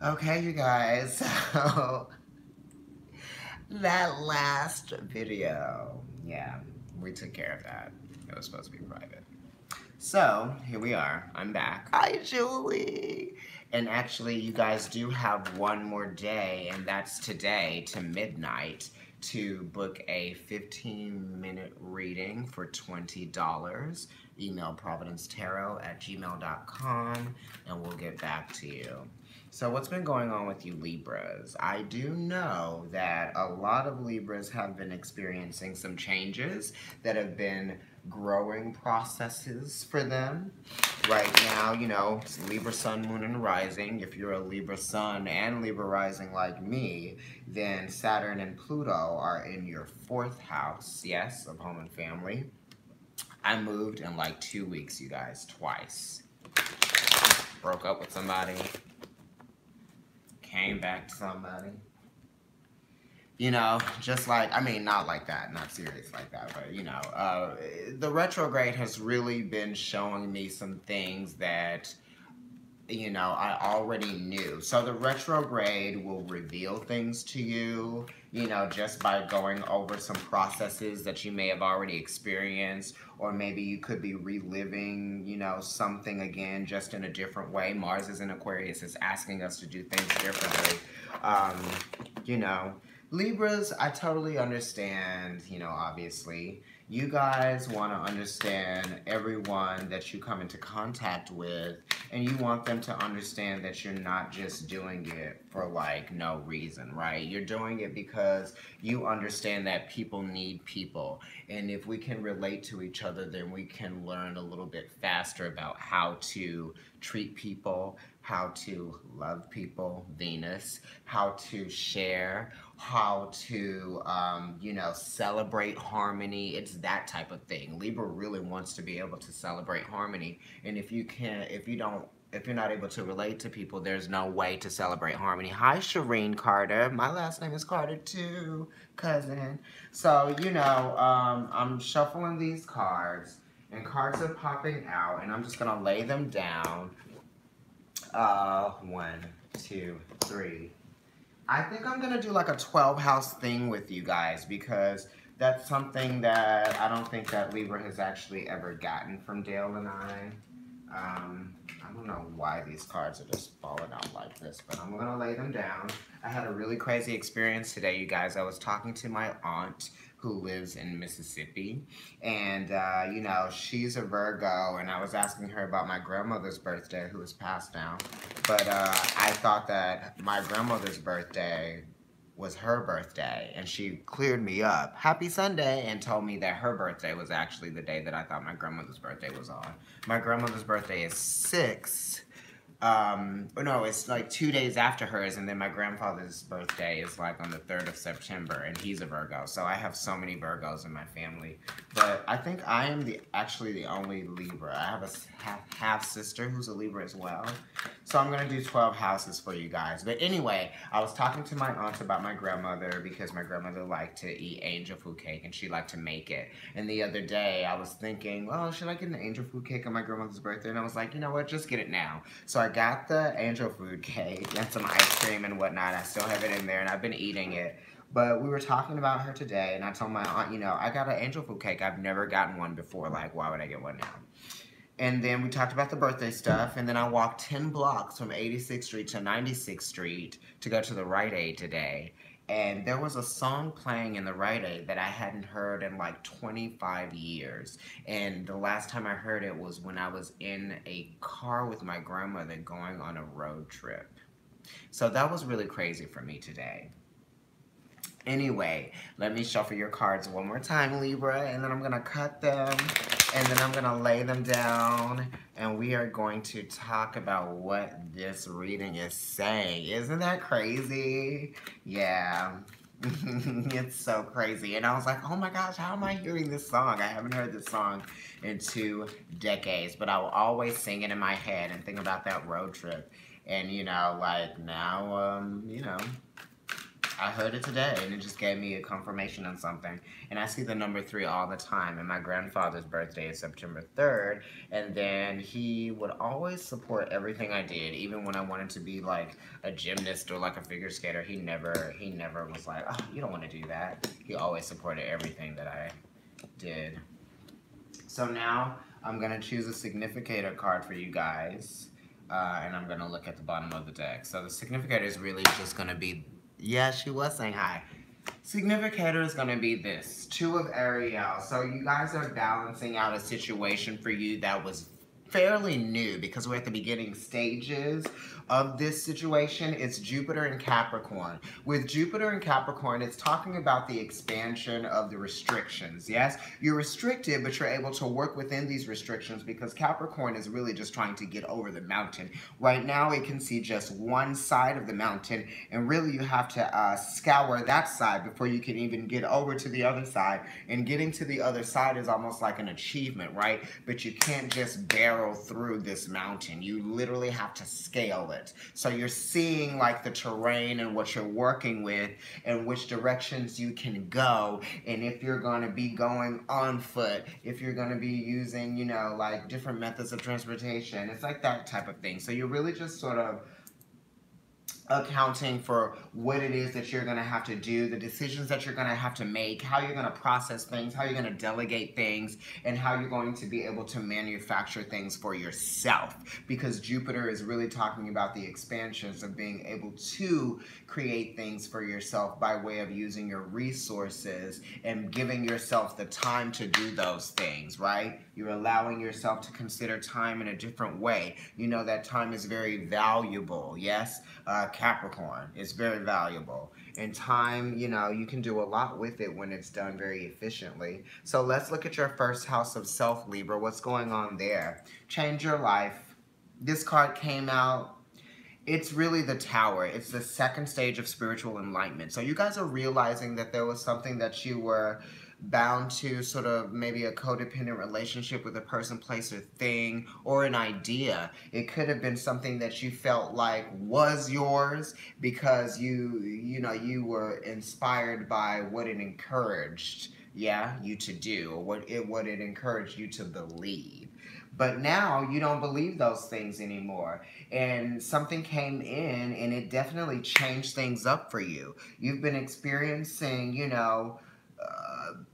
Okay, you guys, so that last video, yeah, we took care of that. It was supposed to be private. So, here we are. I'm back. Hi, Julie! And actually, you guys do have one more day, and that's today to midnight to book a 15-minute reading for $20. Email providencetarot@gmail.com, and we'll get back to you. So what's been going on with you Libras? I do know that a lot of Libras have been experiencing some changes that have been growing processes for them. Right now, you know, it's Libra Sun, Moon, and Rising. If you're a Libra Sun and Libra Rising like me, then Saturn and Pluto are in your 4th house, yes, of home and family. I moved in like 2 weeks, you guys, twice. Broke up with somebody. Came back to somebody. You know, just like, I mean, not like that, not serious like that, but you know, the retrograde has really been showing me some things that, you know, I already knew. So the retrograde will reveal things to you, you know, just by going over some processes that you may have already experienced, or maybe you could be reliving, you know, something again, just in a different way. Mars is in Aquarius, it's asking us to do things differently. You know, Libras, I totally understand, you know, obviously. You guys want to understand everyone that you come into contact with, and you want them to understand that you're not just doing it for like no reason, right? You're doing it because you understand that people need people, and if we can relate to each other, then we can learn a little bit faster about how to treat people, how to love people, Venus, how to share, how to, you know, celebrate harmony. It's that type of thing. Libra really wants to be able to celebrate harmony. And if you can't, if you're not able to relate to people, there's no way to celebrate harmony. Hi, Shireen Carter. My last name is Carter too, cousin. So, you know, I'm shuffling these cards, and cards are popping out, and I'm just gonna lay them down. 1, 2, 3. I think I'm gonna do like a 12 house thing with you guys, because that's something that I don't think that Libra has actually ever gotten from Dale and I. I don't know why these cards are just falling out like this, but I'm gonna lay them down. I had a really crazy experience today, you guys. I was talking to my aunt who lives in Mississippi, and you know, she's a Virgo, and I was asking her about my grandmother's birthday, who is passed now, but I thought that my grandmother's birthday was her birthday, and she cleared me up. Happy Sunday, and told me that her birthday was actually the day that I thought my grandmother's birthday was on. My grandmother's birthday is 6. No, it's like 2 days after hers, and then my grandfather's birthday is like on the 3rd of September, and he's a Virgo. So I have so many Virgos in my family. But I think I am actually the only Libra. I have a half sister who's a Libra as well. So I'm gonna do 12 houses for you guys. But anyway, I was talking to my aunt about my grandmother, because my grandmother liked to eat angel food cake, and she liked to make it. And the other day, I was thinking, well, should I get an angel food cake on my grandmother's birthday? And I was like, you know what, just get it now. So I got the angel food cake and some ice cream and whatnot. I still have it in there, and I've been eating it. But we were talking about her today, and I told my aunt, you know, I got an angel food cake. I've never gotten one before. Like, why would I get one now? And then we talked about the birthday stuff, and then I walked 10 blocks from 86th Street to 96th Street to go to the Rite Aid today. And there was a song playing in the Rite Aid that I hadn't heard in like 25 years. And the last time I heard it was when I was in a car with my grandmother going on a road trip. So that was really crazy for me today. Anyway, let me shuffle your cards one more time, Libra, and then I'm going to cut them, and then I'm going to lay them down, and we are going to talk about what this reading is saying. Isn't that crazy? Yeah. It's so crazy. And I was like, oh my gosh, how am I hearing this song? I haven't heard this song in 2 decades, but I will always sing it in my head and think about that road trip. And, you know, like now, you know, I heard it today, and it just gave me a confirmation on something. And I see the number 3 all the time. And my grandfather's birthday is September 3rd. And then he would always support everything I did, even when I wanted to be like a gymnast or like a figure skater. He never was like, oh, you don't want to do that. He always supported everything that I did. So now I'm gonna choose a significator card for you guys. And I'm gonna look at the bottom of the deck. So the significator is really just gonna be, yeah, she was saying hi. Significator is gonna be this, 2 of Ariel. So you guys are balancing out a situation for you that was fairly new because we're at the beginning stages of this situation. It's Jupiter and Capricorn. With Jupiter and Capricorn, it's talking about the expansion of the restrictions. Yes, you're restricted, but you're able to work within these restrictions because Capricorn is really just trying to get over the mountain. Right now, it can see just one side of the mountain, and really you have to scour that side before you can even get over to the other side. And getting to the other side is almost like an achievement, right? But you can't just barrel through this mountain. You literally have to scale it. So you're seeing like the terrain and what you're working with and which directions you can go, and if you're going to be going on foot, if you're going to be using, you know, like different methods of transportation. It's like that type of thing. So you're really just sort of accounting for what it is that you're going to have to do, the decisions that you're going to have to make, how you're going to process things, how you're going to delegate things, and how you're going to be able to manufacture things for yourself. Because Jupiter is really talking about the expansions of being able to create things for yourself by way of using your resources and giving yourself the time to do those things, right? You're allowing yourself to consider time in a different way. You know that time is very valuable, yes? Capricorn is very valuable. And time, you know, you can do a lot with it when it's done very efficiently. So let's look at your first house of self, Libra. What's going on there? Change your life. This card came out. It's really the Tower. It's the second stage of spiritual enlightenment. So you guys are realizing that there was something that you were bound to, sort of maybe a codependent relationship with a person, place, or thing, or an idea. It could have been something that you felt like was yours because you were inspired by what it encouraged, yeah, you to do, or what it encouraged you to believe. But now you don't believe those things anymore. And something came in and it definitely changed things up for you. You've been experiencing,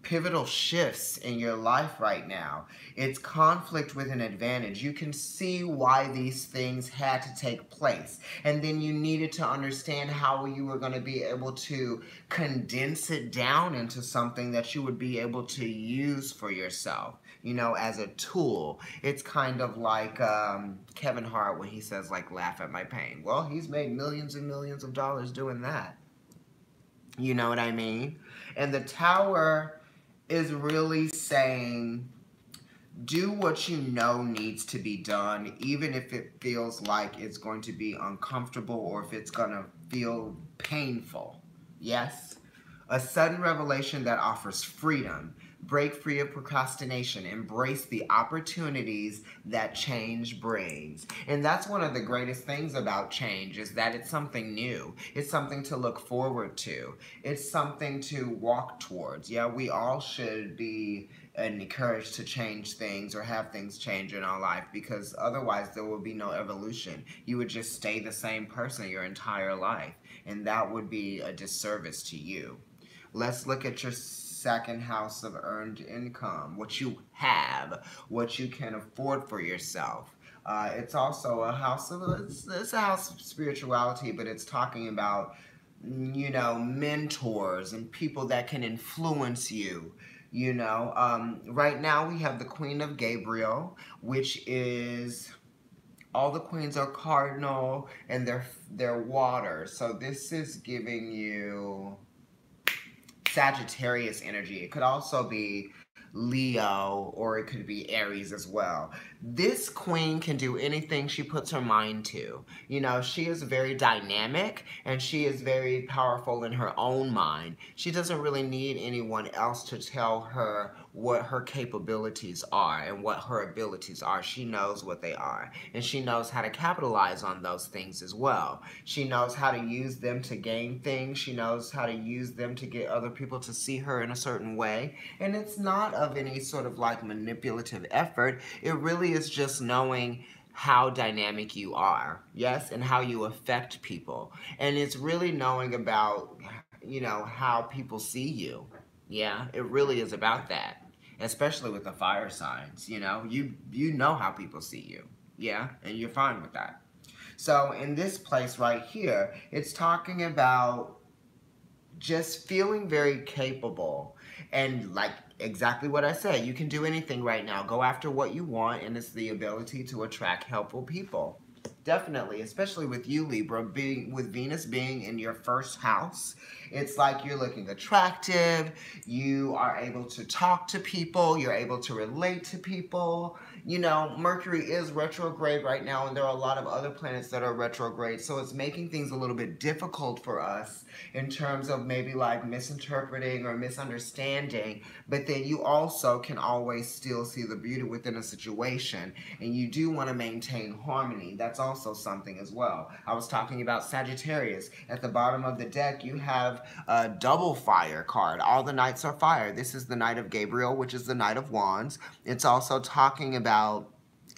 pivotal shifts in your life right now. It's conflict with an advantage. You can see why these things had to take place. And then you needed to understand how you were going to be able to condense it down into something that you would be able to use for yourself, as a tool. It's kind of like Kevin Hart when he says, like, laugh at my pain. Well, he's made millions and millions of dollars doing that. You know what I mean? And the Tower is really saying, do what you know needs to be done, even if it feels like it's going to be uncomfortable or if it's going to feel painful. Yes? A sudden revelation that offers freedom. Break free of procrastination. Embrace the opportunities that change brings. And that's one of the greatest things about change, is that it's something new. It's something to look forward to. It's something to walk towards. Yeah, we all should be encouraged to change things or have things change in our life, because otherwise there will be no evolution. You would just stay the same person your entire life, and that would be a disservice to you. Let's look at your second house of earned income, what you have, what you can afford for yourself. It's also a house of, it's a house of spirituality, but it's talking about, mentors and people that can influence you. Right now we have the Queen of Gabriel, which is, all the queens are cardinal and they're water. So this is giving you Sagittarius energy. It could also be Leo, or it could be Aries as well. This queen can do anything she puts her mind to. You know, she is very dynamic and she is very powerful in her own mind. She doesn't really need anyone else to tell her what her capabilities are and what her abilities are. She knows what they are, and she knows how to capitalize on those things as well. She knows how to use them to gain things. She knows how to use them to get other people to see her in a certain way, and it's not of any sort of like manipulative effort. It really is just knowing how dynamic you are, yes, and how you affect people. And it's really knowing about, you know, how people see you. Yeah, it really is about that. Especially with the fire signs, you know, you know how people see you. Yeah, and you're fine with that. So in this place right here, it's talking about just feeling very capable and like exactly what I said. You can do anything right now. Go after what you want, and it's the ability to attract helpful people. Definitely, especially with you, Libra, with Venus being in your first house. It's like you're looking attractive, you are able to talk to people, you're able to relate to people. You know, Mercury is retrograde right now, and there are a lot of other planets that are retrograde, so it's making things a little bit difficult for us in terms of maybe like misinterpreting or misunderstanding, but then you also can always still see the beauty within a situation, and you do want to maintain harmony. That's also something as well. I was talking about Sagittarius. At the bottom of the deck, you have a double fire card. All the knights are fire. This is the Knight of Gabriel, which is the Knight of Wands. It's also talking about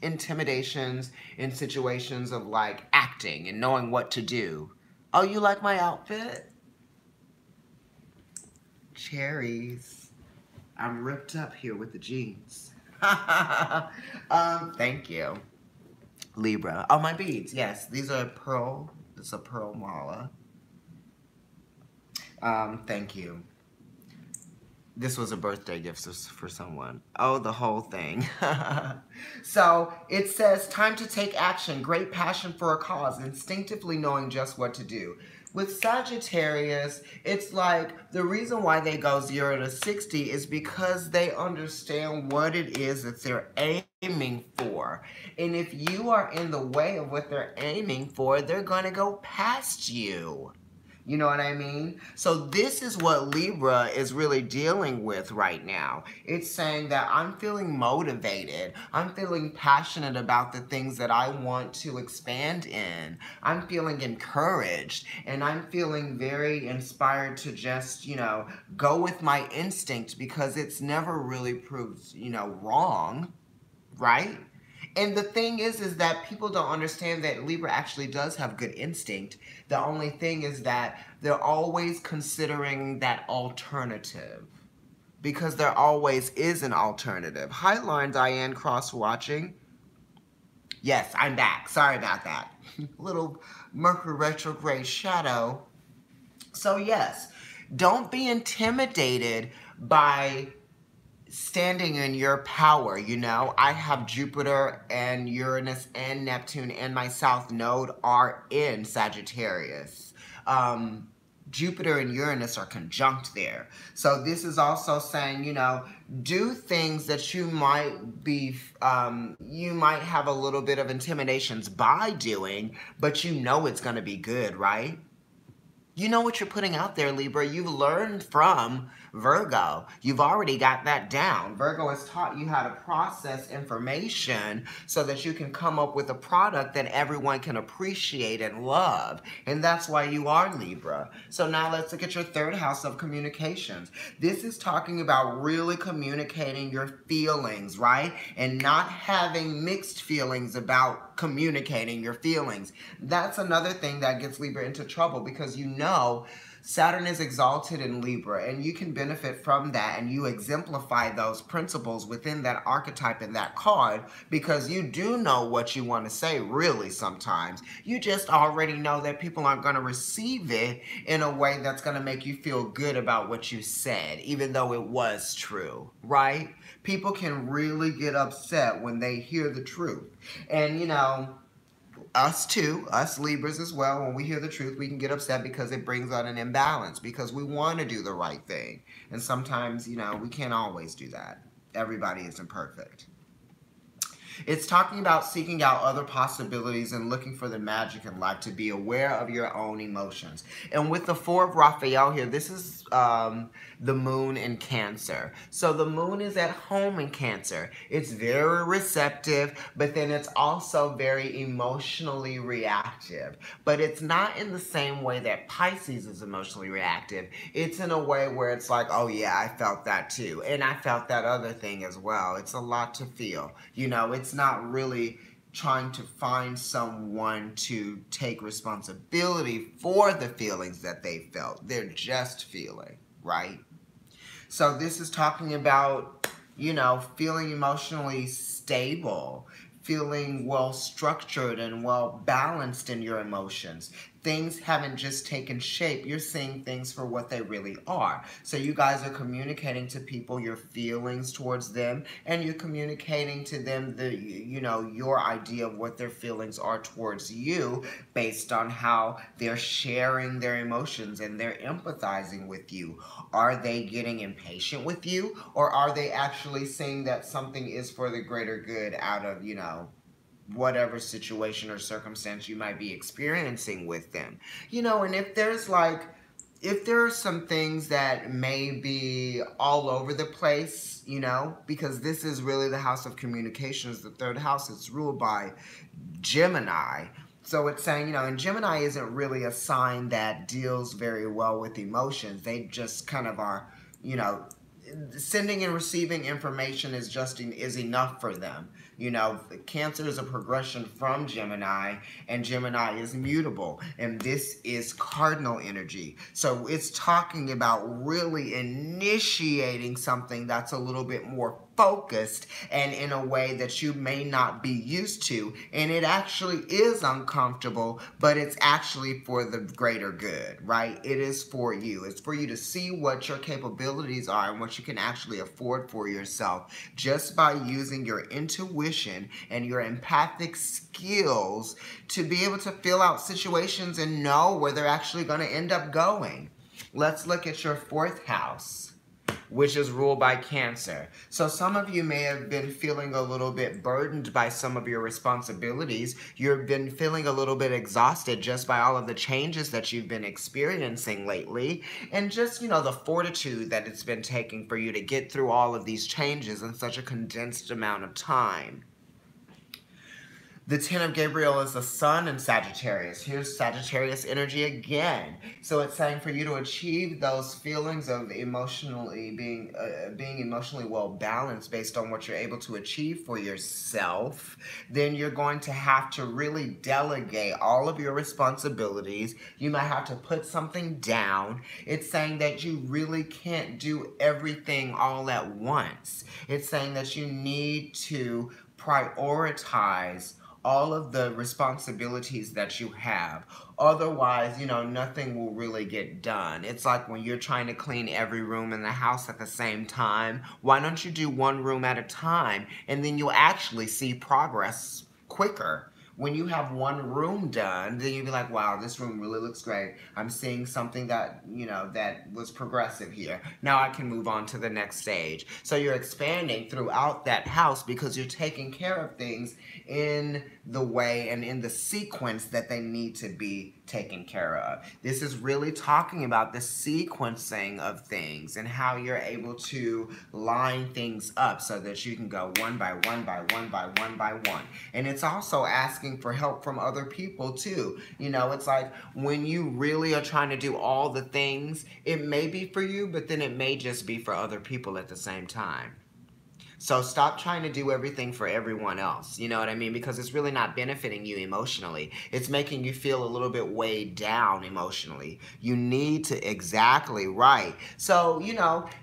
intimidations in situations of like acting and knowing what to do. Oh, you like my outfit? Cherries. I'm ripped up here with the jeans. Thank you. Libra. Oh, my beads. Yes, these are pearl. It's a pearl mala. Thank you. This was a birthday gift for someone. Oh, the whole thing. So it says, time to take action, great passion for a cause, instinctively knowing just what to do. With Sagittarius, it's like the reason why they go 0 to 60 is because they understand what it is that they're aiming for. And if you are in the way of what they're aiming for, they're going to go past you. You know what I mean? So this is what Libra is really dealing with right now. It's saying that I'm feeling motivated. I'm feeling passionate about the things that I want to expand in. I'm feeling encouraged. And I'm feeling very inspired to just, you know, go with my instinct because it's never really proved, you know, wrong, right? And the thing is that people don't understand that Libra actually does have good instinct. The only thing is that they're always considering that alternative. Because there always is an alternative. Hi, Lauren Diane Cross watching. Yes, I'm back. Sorry about that. Little Mercury retrograde shadow. So yes, don't be intimidated by standing in your power. You know, I have Jupiter and Uranus and Neptune, and my South Node are in Sagittarius. Jupiter and Uranus are conjunct there. So this is also saying, you know, do things that you might be, you might have a little bit of intimidations by doing, but you know it's going to be good, right? You know what you're putting out there, Libra. You've learned from Virgo. You've already got that down. Virgo has taught you how to process information so that you can come up with a product that everyone can appreciate and love. And that's why you are Libra. So now let's look at your third house of communications. This is talking about really communicating your feelings, right? And not having mixed feelings about communicating your feelings. That's another thing that gets Libra into trouble because you know Saturn is exalted in Libra, and you can benefit from that, and you exemplify those principles within that archetype in that card because you do know what you want to say, really, sometimes. You just already know that people aren't going to receive it in a way that's going to make you feel good about what you said, even though it was true, right? People can really get upset when they hear the truth. And, you know, us too, us Libras as well, when we hear the truth, we can get upset because it brings out an imbalance because we want to do the right thing. And sometimes, you know, we can't always do that. Everybody isn't perfect. It's talking about seeking out other possibilities and looking for the magic in life, to be aware of your own emotions. And with the Four of Raphael here, this is the moon in Cancer. So the moon is at home in Cancer. It's very receptive, but then it's also very emotionally reactive. But it's not in the same way that Pisces is emotionally reactive. It's in a way where it's like, oh yeah, I felt that too. And I felt that other thing as well. It's a lot to feel. You know, it's not really trying to find someone to take responsibility for the feelings that they felt. They're just feeling, right? So this is talking about, you know, feeling emotionally stable, feeling well structured and well balanced in your emotions. Things haven't just taken shape. You're seeing things for what they really are. So you guys are communicating to people your feelings towards them, and you're communicating to them your idea of what their feelings are towards you based on how they're sharing their emotions and they're empathizing with you. Are they getting impatient with you, or are they actually saying that something is for the greater good out of, whatever situation or circumstance you might be experiencing with them? And if there are some things that may be all over the place, because this is really the house of communications, the third house, it's ruled by Gemini. So it's saying, and Gemini isn't really a sign that deals very well with emotions. They just kind of are, sending and receiving information is enough for them. Cancer is a progression from Gemini, and Gemini is mutable, and this is cardinal energy. So it's talking about really initiating something that's a little bit more focused and in a way that you may not be used to, and it actually is uncomfortable, but it's actually for the greater good, right? It is for you. It's for you to see what your capabilities are and what you can actually afford for yourself just by using your intuition and your empathic skills to be able to fill out situations and know where they're actually going to end up going. Let's look at your fourth house, which is ruled by Cancer. So some of you may have been feeling a little bit burdened by some of your responsibilities. You've been feeling a little bit exhausted just by all of the changes that you've been experiencing lately, and just, the fortitude that it's been taking for you to get through all of these changes in such a condensed amount of time. The 10 of Gabriel is the sun in Sagittarius. Here's Sagittarius energy again. So it's saying for you to achieve those feelings of emotionally being emotionally well balanced based on what you're able to achieve for yourself, then you're going to have to really delegate all of your responsibilities. You might have to put something down. It's saying that you really can't do everything all at once. It's saying that you need to prioritize all of the responsibilities that you have. Otherwise, nothing will really get done. It's like when you're trying to clean every room in the house at the same time. Why don't you do one room at a time, and then you'll actually see progress quicker. When you have one room done, then you'll be like, wow, this room really looks great. I'm seeing something that, that was progressive here. Now I can move on to the next stage. So you're expanding throughout that house because you're taking care of things in the way and in the sequence that they need to be taken care of. This is really talking about the sequencing of things and how you're able to line things up so that you can go one by one by one by one by one. And it's also asking for help from other people too. It's like when you really are trying to do all the things, it may be for you, but then it may just be for other people at the same time. So stop trying to do everything for everyone else, you know what I mean? Because it's really not benefiting you emotionally. It's making you feel a little bit weighed down emotionally. You need to, exactly right. So,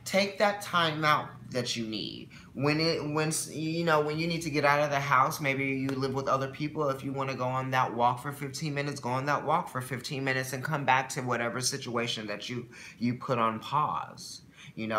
take that time out that you need. When you need to get out of the house, maybe you live with other people. If you want to go on that walk for 15 minutes, go on that walk for 15 minutes and come back to whatever situation that you put on pause.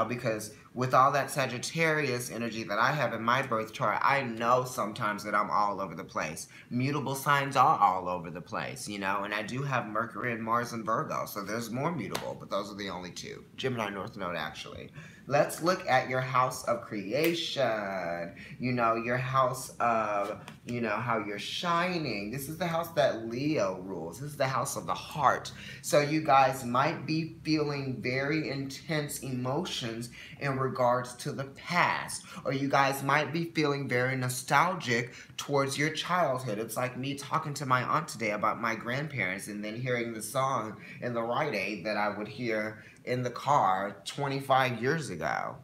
Because with all that Sagittarius energy that I have in my birth chart, I know sometimes that I'm all over the place. Mutable signs are all over the place, you know, and I do have Mercury and Mars and Virgo, so there's more mutable, but those are the only two. Gemini North Node, actually. Let's look at your house of creation, you know, your house of, you know, how you're shining. This is the house that Leo rules. This is the house of the heart. So you guys might be feeling very intense emotions in regards to the past, or you guys might be feeling very nostalgic towards your childhood. It's like me talking to my aunt today about my grandparents and then hearing the song in the Rite Aid that I would hear in the car 25 years ago,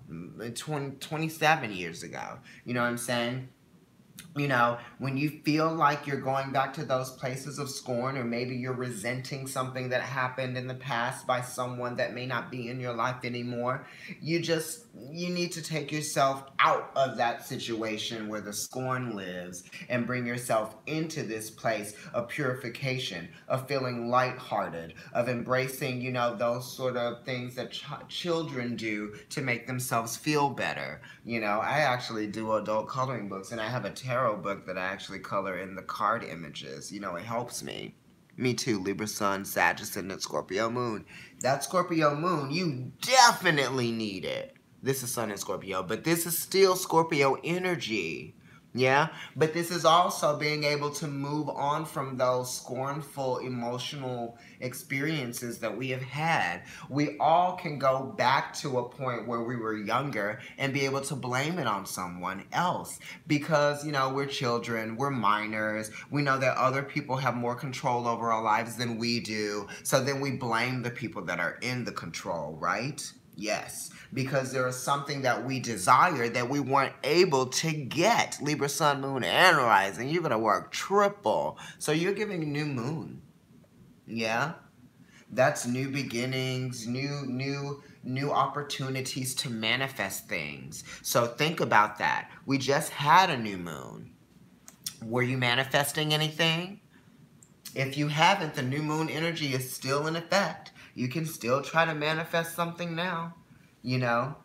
27 years ago. You know what I'm saying? You know, when you feel like you're going back to those places of scorn, or maybe you're resenting something that happened in the past by someone that may not be in your life anymore, you need to take yourself out of that situation where the scorn lives and bring yourself into this place of purification, of feeling lighthearted, of embracing, you know, those sort of things that children do to make themselves feel better. You know, I actually do adult coloring books, and I have a tarot book that I actually color in the card images. You know, it helps me. Me too, Libra Sun, Sag Ascendant, Scorpio Moon. That Scorpio Moon, you definitely need it. This is Sun in Scorpio, but this is still Scorpio energy. Yeah, but this is also being able to move on from those scornful emotional experiences that we have had. We all can go back to a point where we were younger and be able to blame it on someone else because, you know, we're children, we're minors, we know that other people have more control over our lives than we do, so then we blame the people that are in the control, right? Yes, because there is something that we desire that we weren't able to get. Libra, Sun, Moon, and Rising. You're going to work triple. So you're giving new moon. Yeah? That's new beginnings, new opportunities to manifest things. So think about that. We just had a new moon. Were you manifesting anything? If you haven't, the new moon energy is still in effect. You can still try to manifest something now, you know.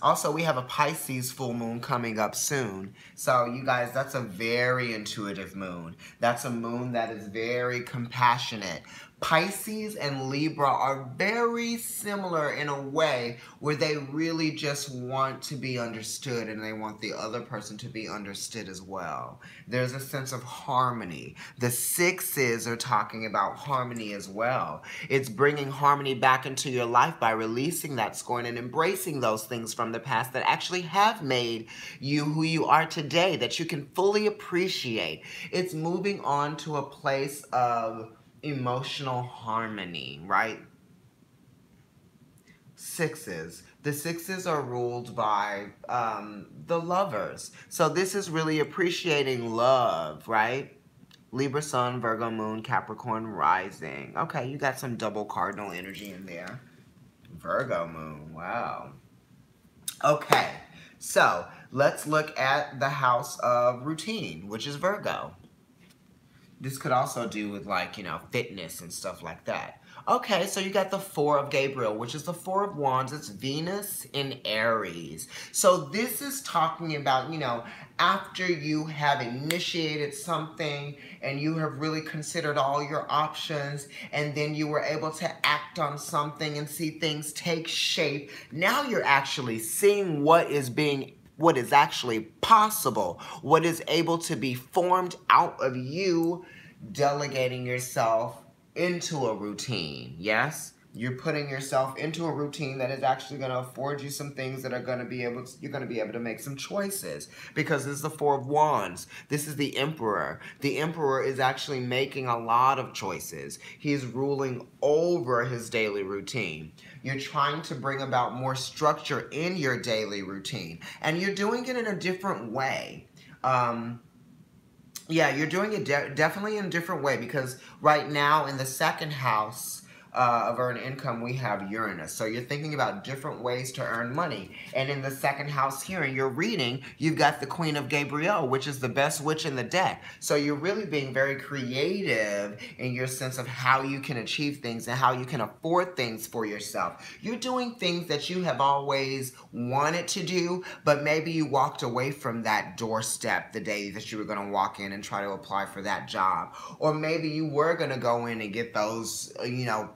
Also, we have a Pisces full moon coming up soon. So, you guys, that's a very intuitive moon. That's a moon that is very compassionate. Pisces and Libra are very similar in a way where they really just want to be understood and they want the other person to be understood as well. There's a sense of harmony. The sixes are talking about harmony as well. It's bringing harmony back into your life by releasing that scorn and embracing those things from the past that actually have made you who you are today, that you can fully appreciate. It's moving on to a place of emotional harmony, right? Sixes. The sixes are ruled by the lovers. So this is really appreciating love, right? Libra Sun, Virgo Moon, Capricorn Rising. Okay, you got some double cardinal energy in there. Virgo Moon, wow. Okay, so let's look at the house of routine, which is Virgo. This could also do with, like, you know, fitness and stuff like that. Okay, so you got the Four of Gabriel, which is the Four of Wands. It's Venus in Aries. So this is talking about, you know, after you have initiated something and you have really considered all your options and then you were able to act on something and see things take shape, now you're actually seeing what is actually possible, what is able to be formed out of you delegating yourself into a routine. Yes? You're putting yourself into a routine that is actually going to afford you some things that are going to be able to, you're going to be able to make some choices, because this is the Four of Wands. This is the Emperor. The Emperor is actually making a lot of choices. He's ruling over his daily routine. You're trying to bring about more structure in your daily routine, and you're doing it in a different way. Yeah, you're doing it definitely in a different way, because right now in the second house, of earned income, we have Uranus. So you're thinking about different ways to earn money. And in the second house here in your reading, you've got the Queen of Gabriel, which is the best witch in the deck. So you're really being very creative in your sense of how you can achieve things and how you can afford things for yourself. You're doing things that you have always wanted to do, but maybe you walked away from that doorstep the day that you were going to walk in and try to apply for that job. Or maybe you were going to go in and get those, you know,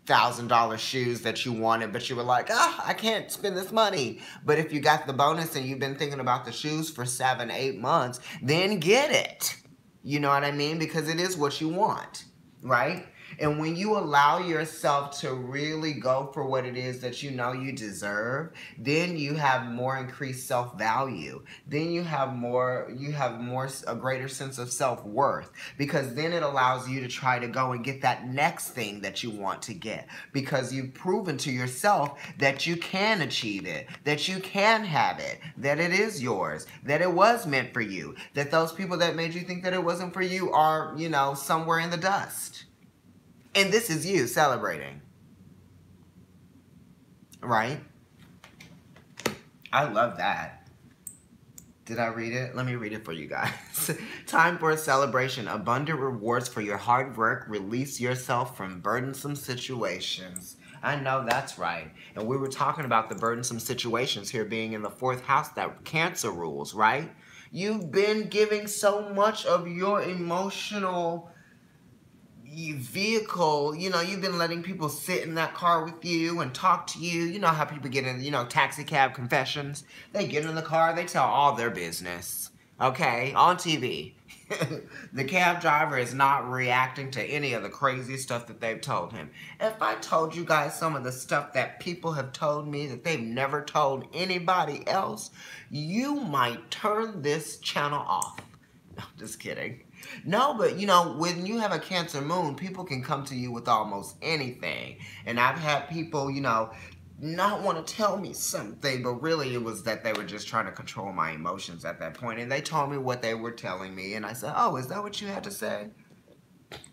$1,000 shoes that you wanted, but you were like, I can't spend this money. But if you got the bonus and you've been thinking about the shoes for 7, 8 months, then get it. You know what I mean? Because it is what you want, right? And when you allow yourself to really go for what it is that you know you deserve, then you have more increased self-value. Then you have a greater sense of self-worth, because then it allows you to try to go and get that next thing that you want to get, because you've proven to yourself that you can achieve it, that you can have it, that it is yours, that it was meant for you, that those people that made you think that it wasn't for you are, you know, somewhere in the dust. And this is you celebrating. Right? I love that. Did I read it? Let me read it for you guys. Time for a celebration. Abundant rewards for your hard work. Release yourself from burdensome situations. I know that's right. And we were talking about the burdensome situations here being in the 4th house, that Cancer rules, right? You've been giving so much of your emotional vehicle, you know, you've been letting people sit in that car with you and talk to you. You know how people get in, you know, taxi cab confessions. They get in the car, they tell all their business, okay, on TV. The cab driver is not reacting to any of the crazy stuff that they've told him. If I told you guys some of the stuff that people have told me that they've never told anybody else, you might turn this channel off. No, just kidding. No, but, you know, when you have a Cancer moon, people can come to you with almost anything. And I've had people, you know, not want to tell me something, but really it was that they were just trying to control my emotions at that point. And they told me what they were telling me. And I said, oh, is that what you had to say?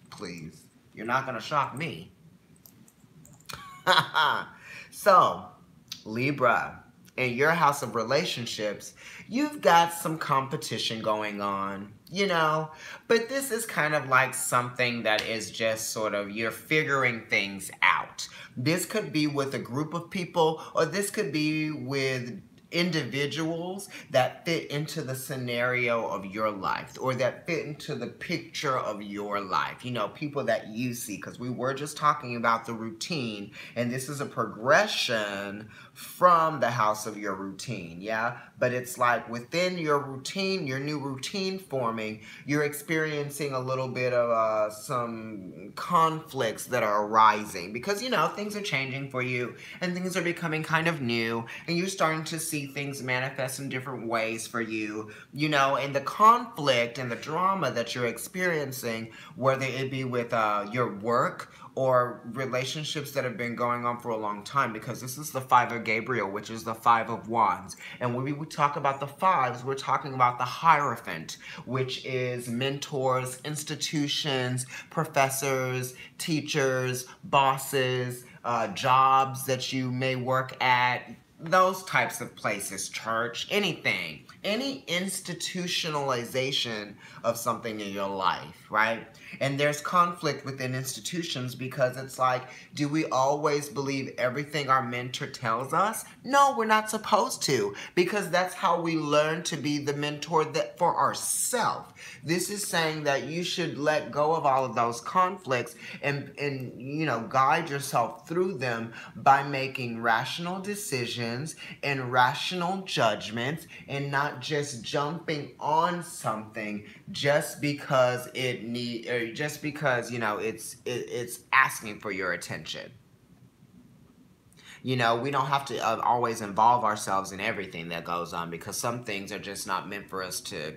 Please, you're not going to shock me. So, Libra, in your house of relationships, you've got some competition going on, you know, but this is kind of like something that is just sort of, you're figuring things out. This could be with a group of people, or this could be with individuals that fit into the scenario of your life, or that fit into the picture of your life, you know, people that you see, because we were just talking about the routine, and this is a progression from the house of your routine, yeah? But it's like within your routine, your new routine forming, you're experiencing a little bit of some conflicts that are arising, because, you know, things are changing for you, and things are becoming kind of new, and you're starting to see things manifest in different ways for you, you know, and the conflict and the drama that you're experiencing, whether it be with your work or relationships that have been going on for a long time, because this is the 5 of Gabriel, which is the 5 of Wands. And when we talk about the 5s, we're talking about the Hierophant, which is mentors, institutions, professors, teachers, bosses, jobs that you may work at, those types of places, church, anything. Any institutionalization of something in your life, right? And there's conflict within institutions, because it's like, do we always believe everything our mentor tells us? No, we're not supposed to, because that's how we learn to be the mentor that for ourselves. This is saying that you should let go of all of those conflicts and you know, guide yourself through them by making rational decisions and rational judgments, and not just jumping on something just because just because, you know, it's asking for your attention. You know, we don't have to always involve ourselves in everything that goes on, because some things are just not meant for us to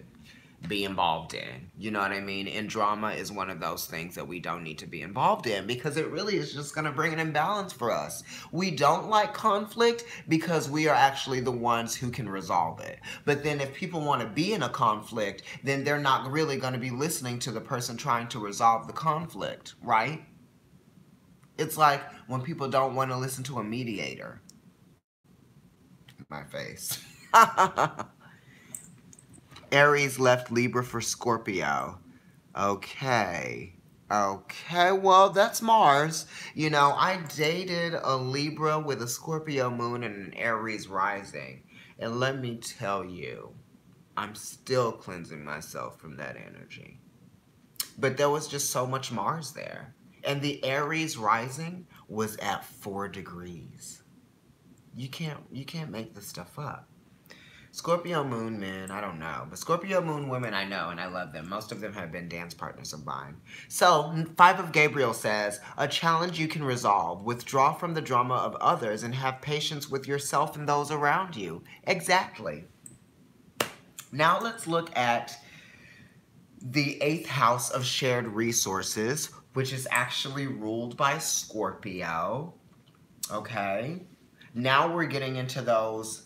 be involved in. You know what I mean? And drama is one of those things that we don't need to be involved in, because it really is just going to bring an imbalance for us. We don't like conflict because we are actually the ones who can resolve it. But then if people want to be in a conflict, then they're not really going to be listening to the person trying to resolve the conflict, right? It's like when people don't want to listen to a mediator. My face. Aries left Libra for Scorpio. Okay. Okay, well, that's Mars. You know, I dated a Libra with a Scorpio moon and an Aries rising. And let me tell you, I'm still cleansing myself from that energy. But there was just so much Mars there. And the Aries rising was at 4 degrees. You can't make this stuff up. Scorpio moon men, I don't know. But Scorpio moon women, I know, and I love them. Most of them have been dance partners of mine. So, 5 of Gabriel says, a challenge you can resolve. Withdraw from the drama of others and have patience with yourself and those around you. Exactly. Now let's look at the 8th house of shared resources, which is actually ruled by Scorpio. Okay. Now we're getting into those.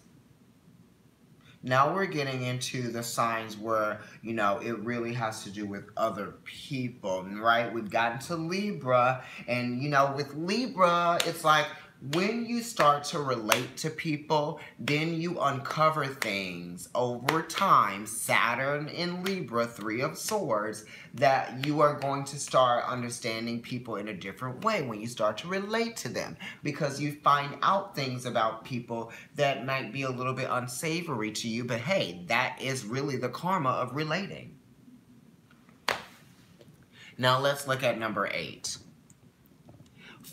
Now we're getting into the signs where, you know, it really has to do with other people, right? We've gotten to Libra, and, you know, with Libra, it's like when you start to relate to people, then you uncover things over time, Saturn in Libra, 3 of Swords, that you are going to start understanding people in a different way when you start to relate to them, because you find out things about people that might be a little bit unsavory to you, but hey, that is really the karma of relating. Now let's look at number 8.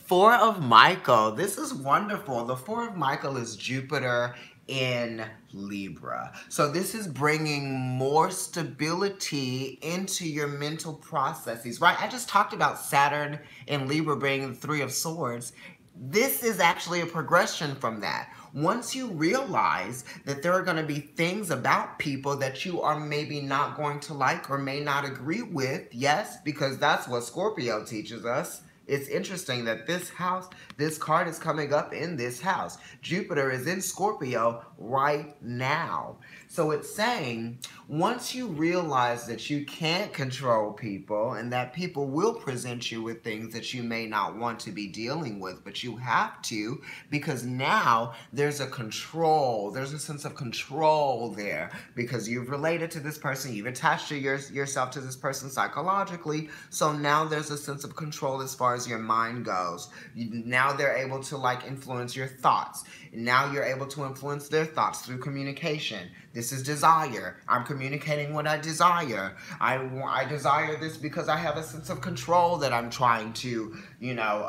4 of Michael. This is wonderful. The 4 of Michael is Jupiter in Libra. So this is bringing more stability into your mental processes, right? I just talked about Saturn in Libra bringing the 3 of Swords. This is actually a progression from that. Once you realize that there are going to be things about people that you are maybe not going to like or may not agree with, yes, because that's what Scorpio teaches us. It's interesting that this house, this card is coming up in this house. Jupiter is in Scorpio right now. So it's saying, once you realize that you can't control people and that people will present you with things that you may not want to be dealing with, but you have to, because now there's a control. There's a sense of control there because you've related to this person. You've attached yourself to this person psychologically. So now there's a sense of control as far as your mind goes. Now they're able to like influence your thoughts. Now you're able to influence their thoughts through communication. This is desire. I'm communicating what I desire. I desire this because I have a sense of control that I'm trying to, you know,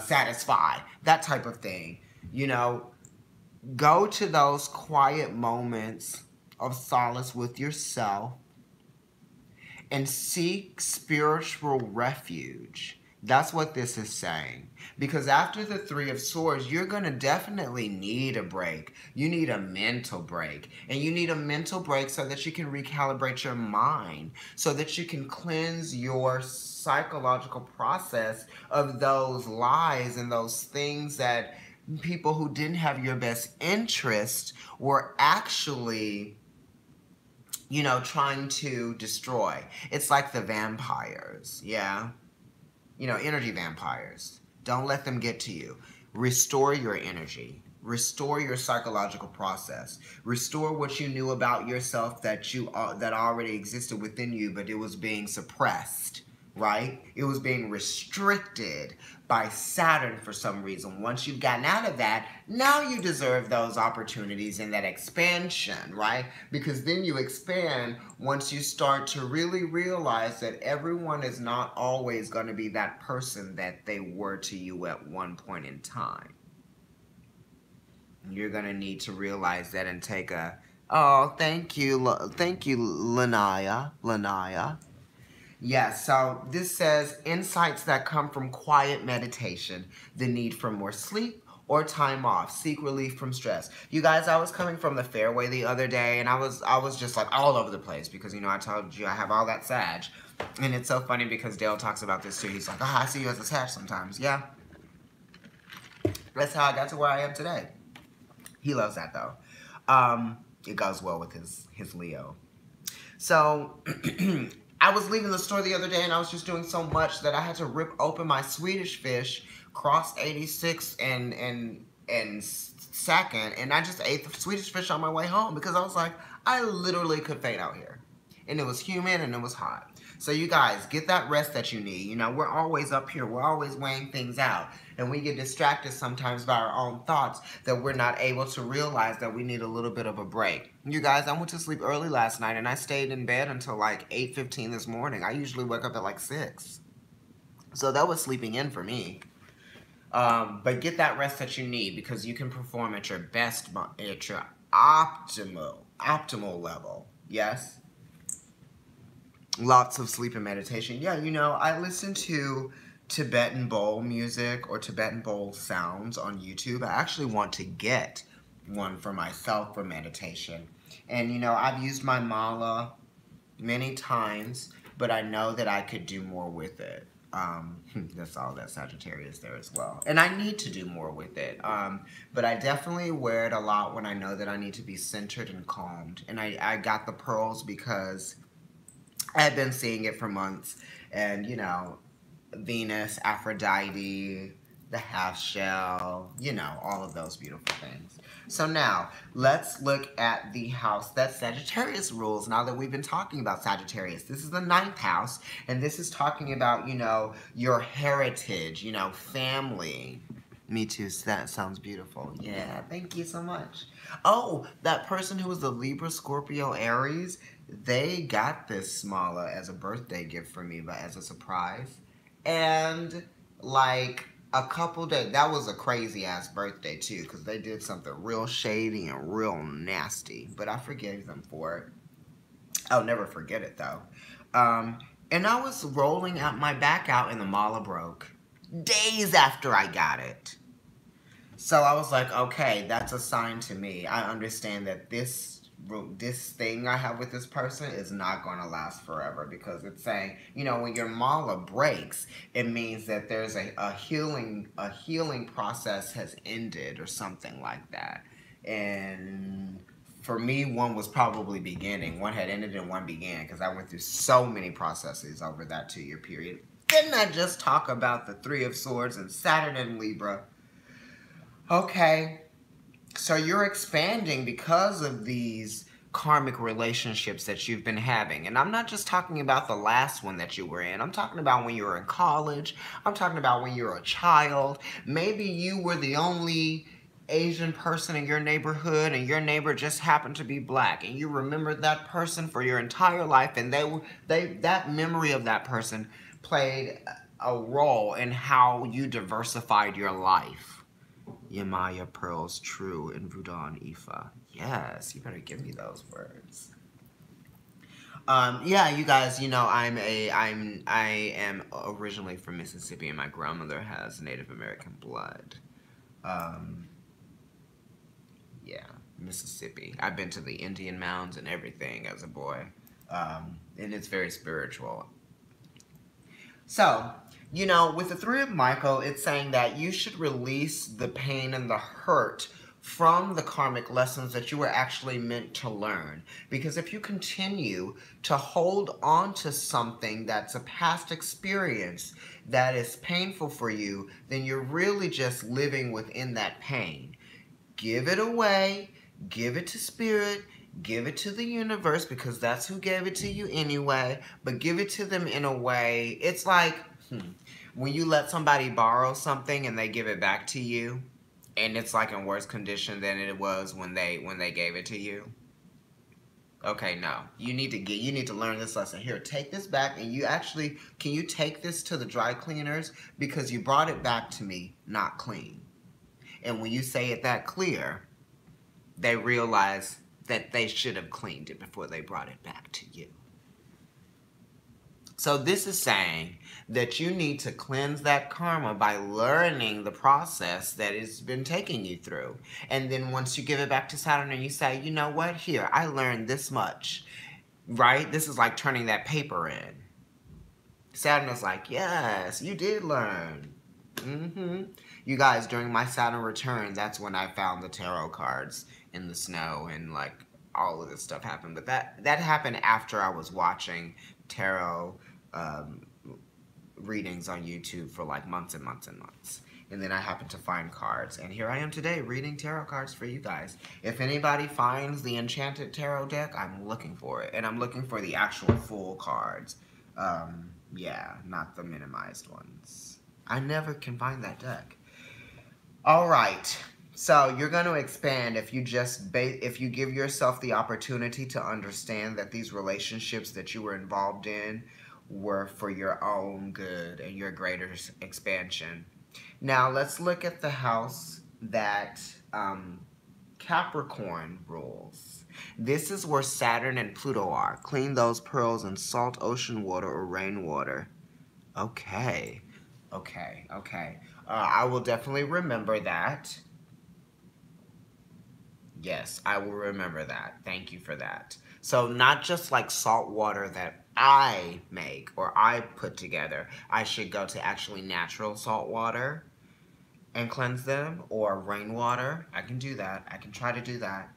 satisfy. That type of thing. You know, go to those quiet moments of solace with yourself and seek spiritual refuge. That's what this is saying. Because after the 3 of Swords, you're going to definitely need a break. You need a mental break. And you need a mental break so that you can recalibrate your mind. So that you can cleanse your psychological process of those lies and those things that people who didn't have your best interest were actually, you know, trying to destroy. It's like the vampires, yeah? You know, energy vampires. Don't let them get to you. Restore your energy. Restore your psychological process. Restore what you knew about yourself that that already existed within you, but it was being suppressed, right? It was being restricted by Saturn for some reason. Once you've gotten out of that, now you deserve those opportunities and that expansion, right? Because then you expand once you start to really realize that everyone is not always going to be that person that they were to you at one point in time. You're going to need to realize that and take a, oh, thank you, Lanaya. Yes, so this says insights that come from quiet meditation, the need for more sleep or time off, seek relief from stress. You guys, I was coming from the fairway the other day and I was just like all over the place because, you know, I told you I have all that Sag. And it's so funny because Dale talks about this too. He's like, I see you as a Sag sometimes. Yeah. That's how I got to where I am today. He loves that though. It goes well with his Leo. So I was leaving the store the other day and I was just doing so much that I had to rip open my Swedish fish, cross 86 and second, and I just ate the Swedish fish on my way home because I was like, I literally could faint out here. And it was humid and it was hot. So you guys, get that rest that you need. You know, we're always up here. We're always weighing things out. And we get distracted sometimes by our own thoughts that we're not able to realize that we need a little bit of a break. You guys, I went to sleep early last night and I stayed in bed until like 8:15 this morning. I usually wake up at like 6. So that was sleeping in for me. But get that rest that you need because you can perform at your best, at your optimal level. Yes? Lots of sleep and meditation. Yeah, you know, I listen to Tibetan bowl music or Tibetan bowl sounds on YouTube. I actually want to get one for myself for meditation. And, you know, I've used my mala many times, but I know that I could do more with it. That's all that Sagittarius there as well. And I need to do more with it. But I definitely wear it a lot when I know that I need to be centered and calmed. And I got the pearls because I had been seeing it for months, and, you know, Venus, Aphrodite, the half shell, you know, all of those beautiful things. So now, let's look at the house that Sagittarius rules, now that we've been talking about Sagittarius. This is the 9th house, and this is talking about, you know, your heritage, you know, family. Me too, that sounds beautiful. Yeah, thank you so much. Oh, that person who was the Libra, Scorpio, Aries, they got this smaller as a birthday gift for me, but as a surprise. And like a couple days, that was a crazy ass birthday too, because they did something real shady and real nasty, but I forgave them for it. I'll never forget it though. And I was rolling out my back out and the mala broke days after I got it. So I was like, okay, that's a sign to me. I understand that this thing I have with this person is not going to last forever, because it's saying, you know, when your mala breaks, it means that there's a healing process has ended or something like that. And for me, one was probably beginning. One had ended and one began, because I went through so many processes over that 2-year period. Didn't I just talk about the 3 of Swords and Saturn and Libra? Okay, so you're expanding because of these karmic relationships that you've been having. And I'm not just talking about the last one that you were in. I'm talking about when you were in college. I'm talking about when you were a child. Maybe you were the only Asian person in your neighborhood and your neighbor just happened to be black. And you remembered that person for your entire life. And that memory of that person played a role in how you diversified your life. Yamaya pearls true in Vudan Ifa. Yes, you better give me those words. Yeah, you guys, you know, I am originally from Mississippi, and my grandmother has Native American blood. Yeah, Mississippi. I've been to the Indian mounds and everything as a boy, and it's very spiritual. So, you know, with the 3 of Michael, it's saying that you should release the pain and the hurt from the karmic lessons that you were actually meant to learn. Because if you continue to hold on to something that's a past experience that is painful for you, then you're really just living within that pain. Give it away, give it to spirit, give it to the universe, because that's who gave it to you anyway, but give it to them in a way, it's like, when you let somebody borrow something and they give it back to you, and it's like in worse condition than it was when they gave it to you. Okay, no. You need to learn this lesson. Here, take this back, and can you take this to the dry cleaners? Because you brought it back to me not clean. And when you say it that clear, they realize that they should have cleaned it before they brought it back to you. So this is saying that you need to cleanse that karma by learning the process that it's been taking you through. And then once you give it back to Saturn and you say, you know what, here, I learned this much, right? This is like turning that paper in. Saturn is like, yes, you did learn. You guys, during my Saturn return, that's when I found the tarot cards in the snow, and like all of this stuff happened. But that happened after I was watching tarot readings on YouTube for like months and months and months. And then I happened to find cards. And here I am today reading tarot cards for you guys. If anybody finds the Enchanted Tarot deck, I'm looking for it. And I'm looking for the actual full cards. Yeah, not the minimized ones. I never can find that deck. All right. So you're going to expand if you if you give yourself the opportunity to understand that these relationships that you were involved in were for your own good and your greater expansion. Now let's look at the house that Capricorn rules. This is where Saturn and Pluto are. Clean those pearls in salt ocean water or rainwater. Okay. I will definitely remember that. Yes, I will remember that. Thank you for that. So not just like salt water that I make or I put together. I should go to actually natural salt water and cleanse them, or rainwater. I can do that. I can try to do that.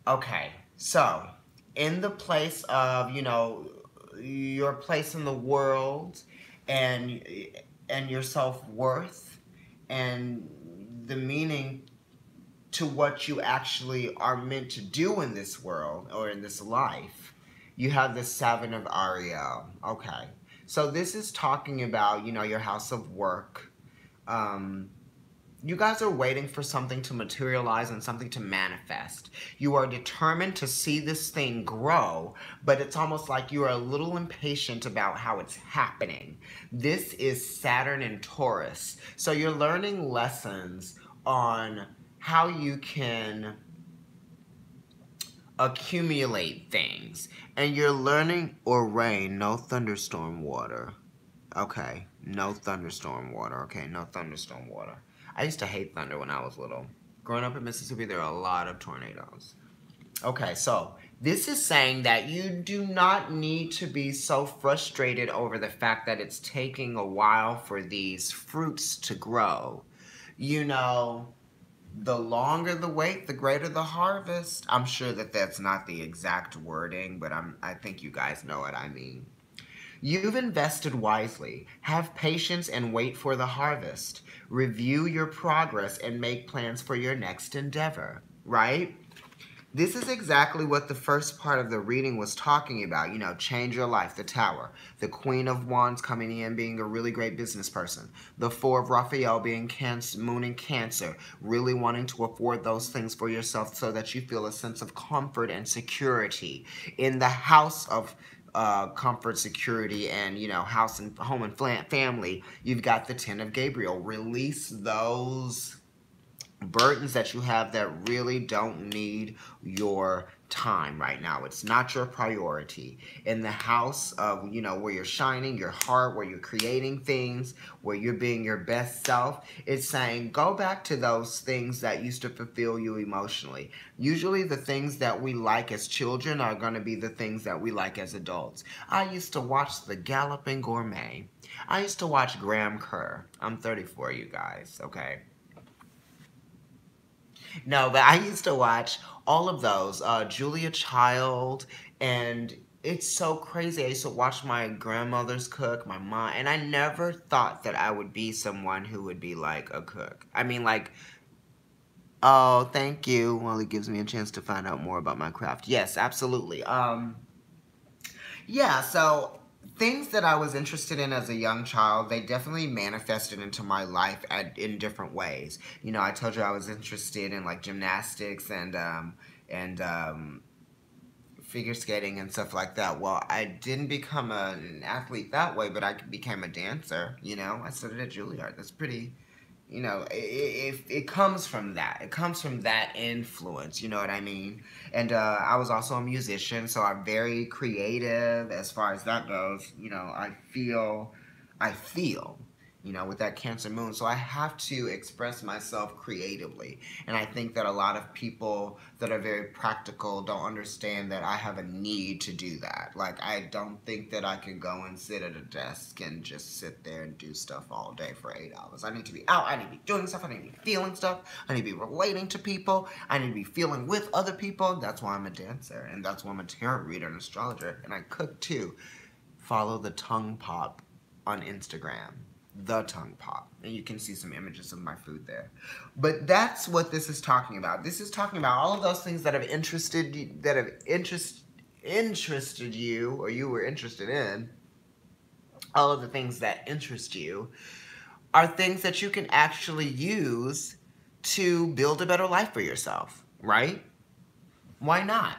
Okay, so in the place of, you know, your place in the world and your self-worth and the meaning to what you actually are meant to do in this world or in this life, you have the Seven of Ariel. Okay, so this is talking about, you know, your house of work. You guys are waiting for something to materialize and something to manifest. You are determined to see this thing grow, but it's almost like you are a little impatient about how it's happening. This is Saturn and Taurus. So you're learning lessons on how you can accumulate things. And you're learning, or rain, no thunderstorm water. Okay, no thunderstorm water. Okay, no thunderstorm water. I used to hate thunder when I was little. Growing up in Mississippi, there are a lot of tornadoes. Okay, so this is saying that you do not need to be so frustrated over the fact that it's taking a while for these fruits to grow. You know, the longer the wait, the greater the harvest. I'm sure that that's not the exact wording, but I think you guys know what I mean. You've invested wisely. Have patience and wait for the harvest. Review your progress and make plans for your next endeavor, right? This is exactly what the first part of the reading was talking about. You know, change your life, the Tower. The Queen of Wands coming in, being a really great business person. The Four of Raphael being Cancer, Moon in Cancer. Really wanting to afford those things for yourself so that you feel a sense of comfort and security. In the house of comfort, security, and, you know, house and home and family, you've got the Ten of Gabriel. Release those burdens that you have that really don't need your time right now. It's not your priority. In the house of, you know, where you're shining your heart, where you're creating things, where you're being your best self, it's saying go back to those things that used to fulfill you emotionally. Usually the things that we like as children are going to be the things that we like as adults. I used to watch The Galloping Gourmet. I used to watch Graham Kerr. I'm 34, you guys, okay? No, but I used to watch all of those, Julia Child, and it's so crazy. I used to watch my grandmother's cook, my mom, and I never thought that I would be someone who would be like a cook. I mean, like, oh, thank you. Well, it gives me a chance to find out more about my craft. Yes, absolutely. Yeah, so things that I was interested in as a young child, they definitely manifested into my life in different ways. You know, I told you I was interested in like gymnastics and figure skating and stuff like that. Well, I didn't become an athlete that way, but I became a dancer. You know, I studied at Juilliard. That's pretty. You know, it comes from that. It comes from that influence, you know what I mean? And I was also a musician, so I'm very creative as far as that goes. You know, I feel you know, with that Cancer moon. So I have to express myself creatively. And I think that a lot of people that are very practical don't understand that I have a need to do that. Like, I don't think that I can go and sit at a desk and just sit there and do stuff all day for 8 hours. I need to be out. I need to be doing stuff. I need to be feeling stuff. I need to be relating to people. I need to be feeling with other people. That's why I'm a dancer. And that's why I'm a tarot reader and astrologer. And I cook too. Follow the tongue pop on Instagram. The tongue pop, and you can see some images of my food there. But that's what this is talking about. This is talking about all of those things that have interested you, or you were interested in. All of the things that interest you are things that you can actually use to build a better life for yourself, right? Why not?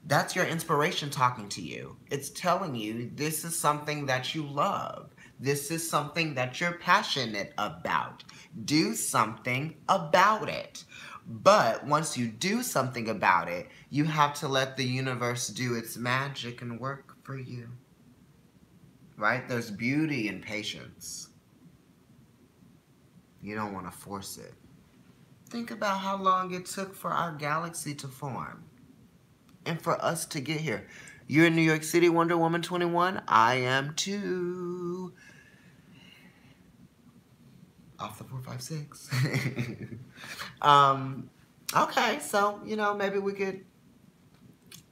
That's your inspiration talking to you. It's telling you this is something that you love. This is something that you're passionate about. Do something about it. But once you do something about it, you have to let the universe do its magic and work for you. Right? There's beauty in patience. You don't want to force it. Think about how long it took for our galaxy to form and for us to get here. You're in New York City, Wonder Woman 21. I am too. Off the 456. Okay, so, you know, maybe we could,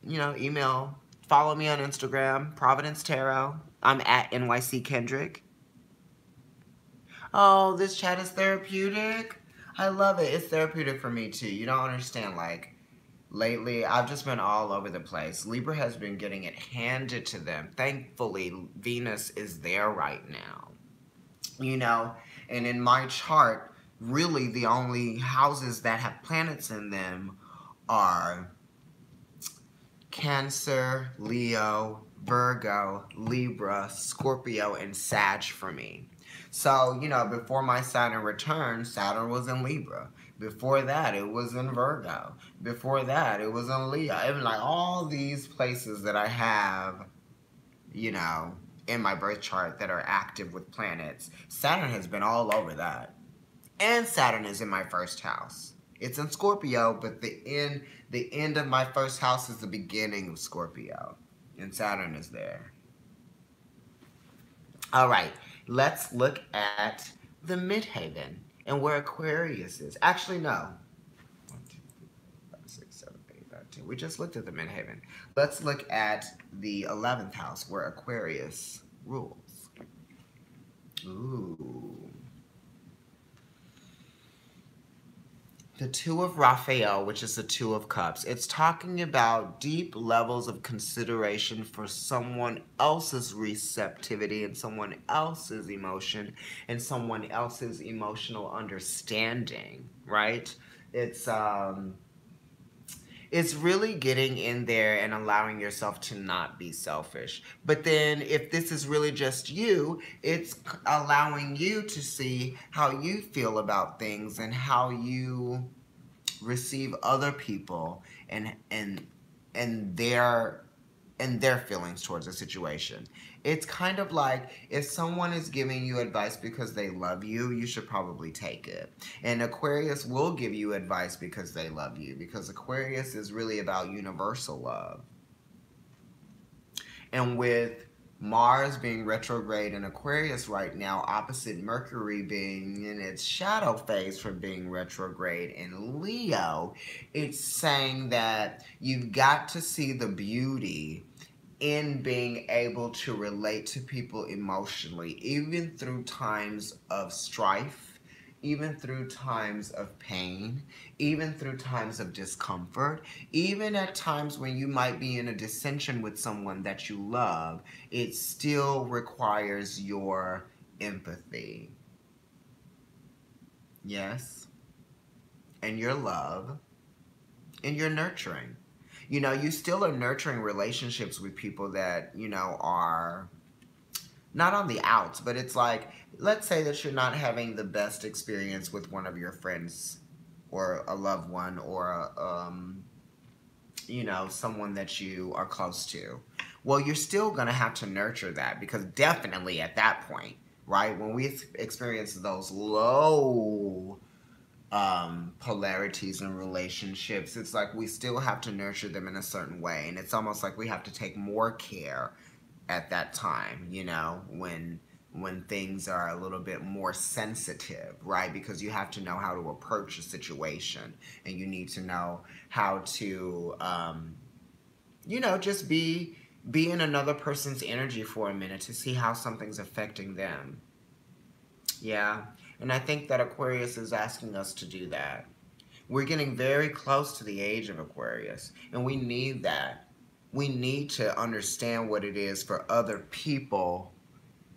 you know, follow me on Instagram, Providence Tarot. I'm at NYC Kendrick. Oh, this chat is therapeutic. I love it. It's therapeutic for me too. You don't understand, like, lately, I've just been all over the place. Libra has been getting it handed to them. Thankfully, Venus is there right now. You know, and in my chart, really the only houses that have planets in them are Cancer, Leo, Virgo, Libra, Scorpio, and Sag for me. So, you know, before my Saturn return, Saturn was in Libra. Before that, it was in Virgo. Before that, it was in Leo. Even like all these places that I have, you know, in my birth chart that are active with planets, Saturn has been all over that. And Saturn is in my first house. It's in Scorpio, but the end of my first house is the beginning of Scorpio. And Saturn is there. All right, let's look at the midhaven and where Aquarius is. Actually, no. 1, 2, 3, 4, 5, 6, 7, 8, 9, 10. We just looked at the midhaven. Let's look at the 11th house where Aquarius rules. Ooh. The Two of Raphael, which is the Two of Cups. It's talking about deep levels of consideration for someone else's receptivity and someone else's emotion and someone else's emotional understanding, right? It's really getting in there and allowing yourself to not be selfish. But then if this is really just you, it's allowing you to see how you feel about things and how you receive other people and their feelings towards a situation. It's kind of like if someone is giving you advice because they love you, you should probably take it. And Aquarius will give you advice because they love you, because Aquarius is really about universal love. And with Mars being retrograde in Aquarius right now, opposite Mercury being in its shadow phase for being retrograde in Leo, it's saying that you've got to see the beauty in being able to relate to people emotionally, even through times of strife, even through times of pain, even through times of discomfort, even at times when you might be in a dissension with someone that you love, it still requires your empathy. Yes? And your love, and your nurturing. You know, you still are nurturing relationships with people that, you know, are not on the outs, but it's like, let's say that you're not having the best experience with one of your friends or a loved one or, you know, someone that you are close to. Well, you're still going to have to nurture that, because definitely at that point, right? When we experience those low polarities in relationships, it's like we still have to nurture them in a certain way. And it's almost like we have to take more care at that time, you know, when things are a little bit more sensitive, right? Because you have to know how to approach a situation, and you need to know how to you know, just be in another person's energy for a minute to see how something's affecting them. Yeah. And I think that Aquarius is asking us to do that. We're getting very close to the age of Aquarius, and we need that. We need to understand what it is for other people.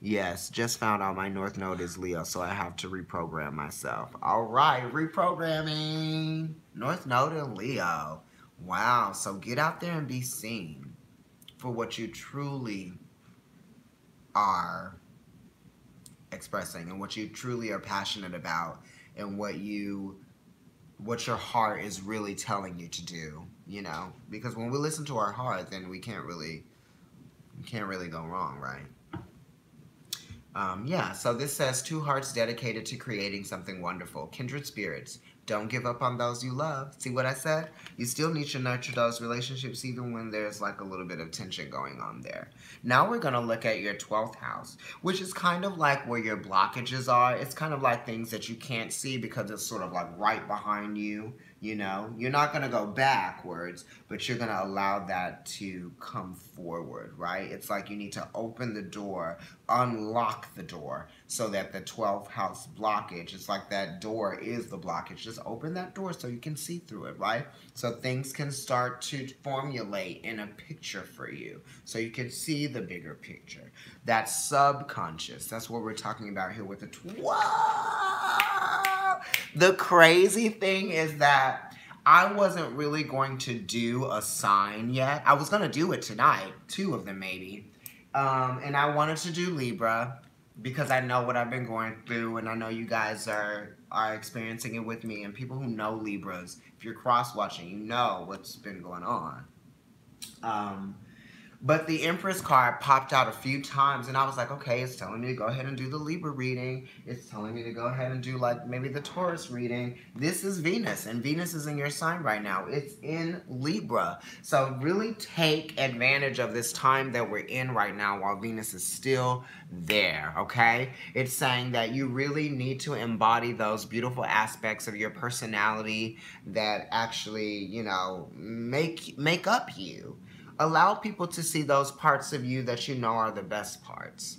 Yes, just found out my North Node is Leo, so I have to reprogram myself. All right, reprogramming. North Node in Leo. Wow, so get out there and be seen for what you truly are expressing and what you truly are passionate about, and what your heart is really telling you to do, you know? Because when we listen to our heart, then we can't really go wrong, right? Yeah, so this says, two hearts dedicated to creating something wonderful. Kindred spirits. Don't give up on those you love. See what I said? You still need to nurture those relationships even when there's like a little bit of tension going on there. Now we're going to look at your 12th house, which is kind of like where your blockages are. It's kind of like things that you can't see because it's sort of like right behind you. You know, you're not going to go backwards, but you're going to allow that to come forward, right? It's like you need to open the door, unlock the door, so that the 12th house blockage, it's like that door is the blockage. Just open that door so you can see through it, right? So things can start to formulate in a picture for you, so you can see the bigger picture. That's subconscious. That's what we're talking about here with the 12. The crazy thing is that I wasn't really going to do a sign yet. I was going to do it tonight, 2 of them maybe. And I wanted to do Libra because I know what I've been going through, and I know you guys are experiencing it with me. And people who know Libras, if you're cross-watching, you know what's been going on. But the Empress card popped out a few times, and I was like, okay, it's telling me to go ahead and do the Libra reading. It's telling me to go ahead and do, like, maybe the Taurus reading. This is Venus, and Venus is in your sign right now. It's in Libra. So really take advantage of this time that we're in right now while Venus is still there, okay? It's saying that you really need to embody those beautiful aspects of your personality that actually, you know, make up you. Allow people to see those parts of you that you know are the best parts.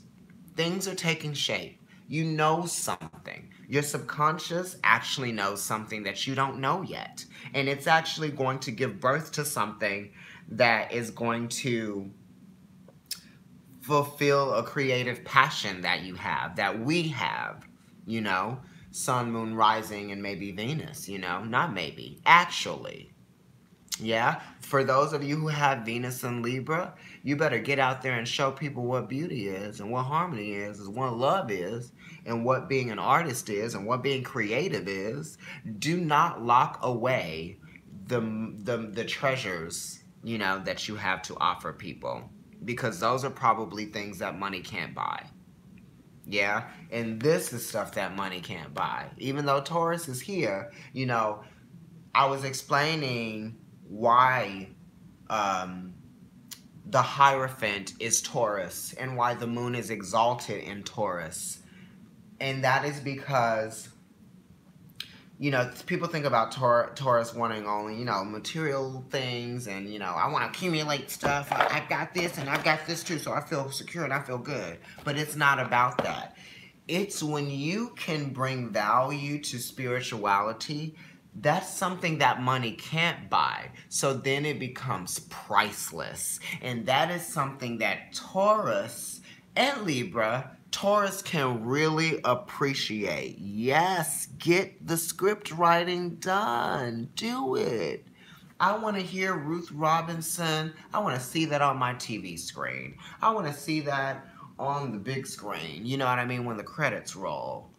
Things are taking shape. You know something. Your subconscious actually knows something that you don't know yet. And it's actually going to give birth to something that is going to fulfill a creative passion that you have, that we have, you know, Sun, Moon, Rising, and maybe Venus, you know, not maybe, actually. Yeah, for those of you who have Venus in Libra, you better get out there and show people what beauty is, and what harmony is, and what love is, and what being an artist is, and what being creative is. Do not lock away the treasures, you know, that you have to offer people, because those are probably things that money can't buy. Yeah, and this is stuff that money can't buy. Even though Taurus is here, you know, I was explaining why the Hierophant is Taurus and why the moon is exalted in Taurus. And that is because, you know, people think about Taurus wanting only, you know, material things and, you know, I want to accumulate stuff. I've got this and I've got this too, so I feel secure and I feel good. But it's not about that. It's when you can bring value to spirituality. That's something that money can't buy. So then it becomes priceless. And that is something that Taurus and Libra, Taurus can really appreciate. Yes, get the script writing done. Do it. I want to hear Ruth Robinson. I want to see that on my TV screen. I want to see that on the big screen. You know what I mean? When the credits roll.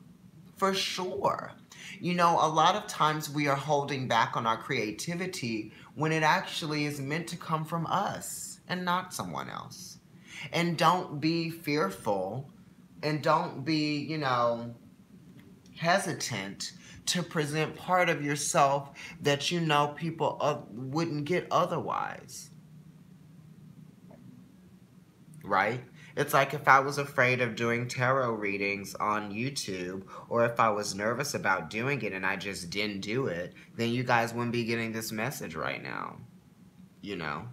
For sure. You know, a lot of times we are holding back on our creativity when it actually is meant to come from us and not someone else. And don't be fearful And don't be, you know, hesitant to present part of yourself that you know people wouldn't get otherwise. Right? It's like if I was afraid of doing tarot readings on YouTube, or if I was nervous about doing it and I just didn't do it, then you guys wouldn't be getting this message right now. You know?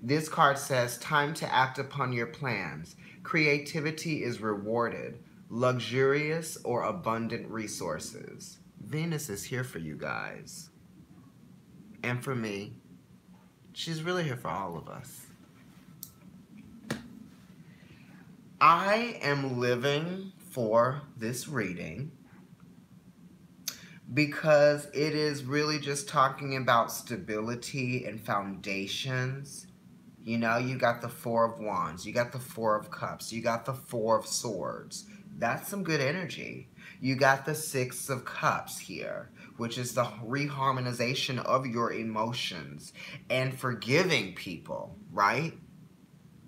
This card says, time to act upon your plans. Creativity is rewarded. Luxurious or abundant resources. Venus is here for you guys. And for me. She's really here for all of us. I am living for this reading because it is really just talking about stability and foundations. You know, you got the Four of Wands, you got the Four of Cups, you got the Four of Swords. That's some good energy. You got the Six of Cups here, which is the reharmonization of your emotions and forgiving people, right?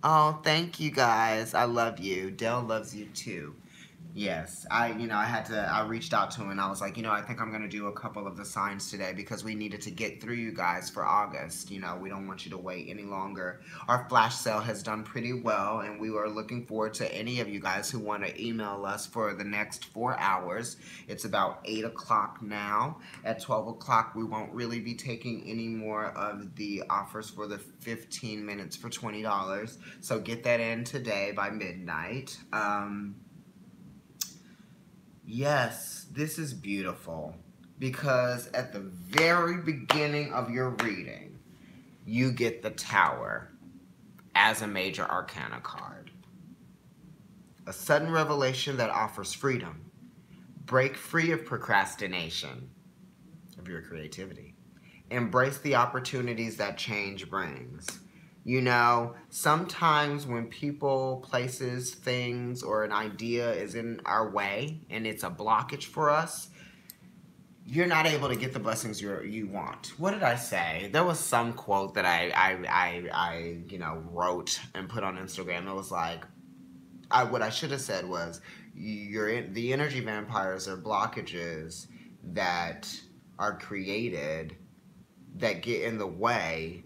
Oh, thank you guys. I love you. Dale loves you too. Yes, I reached out to him and I was like, I think I'm going to do a couple of the signs today because we needed to get through you guys for August. We don't want you to wait any longer. Our flash sale has done pretty well and we are looking forward to any of you guys who want to email us for the next 4 hours. It's about 8 o'clock now. At 12 o'clock, we won't really be taking any more of the offers for the 15 minutes for $20. So get that in today by midnight. Yes, this is beautiful because at the very beginning of your reading, you get the Tower as a major arcana card. A sudden revelation that offers freedom. Break free of procrastination of your creativity. Embrace the opportunities that change brings. Sometimes when people, places, things, or an idea is in our way and it's a blockage for us, you're not able to get the blessings you want. What did I say? There was some quote that I wrote and put on Instagram. It was like, what I should have said was, the energy vampires are blockages that are created that get in the way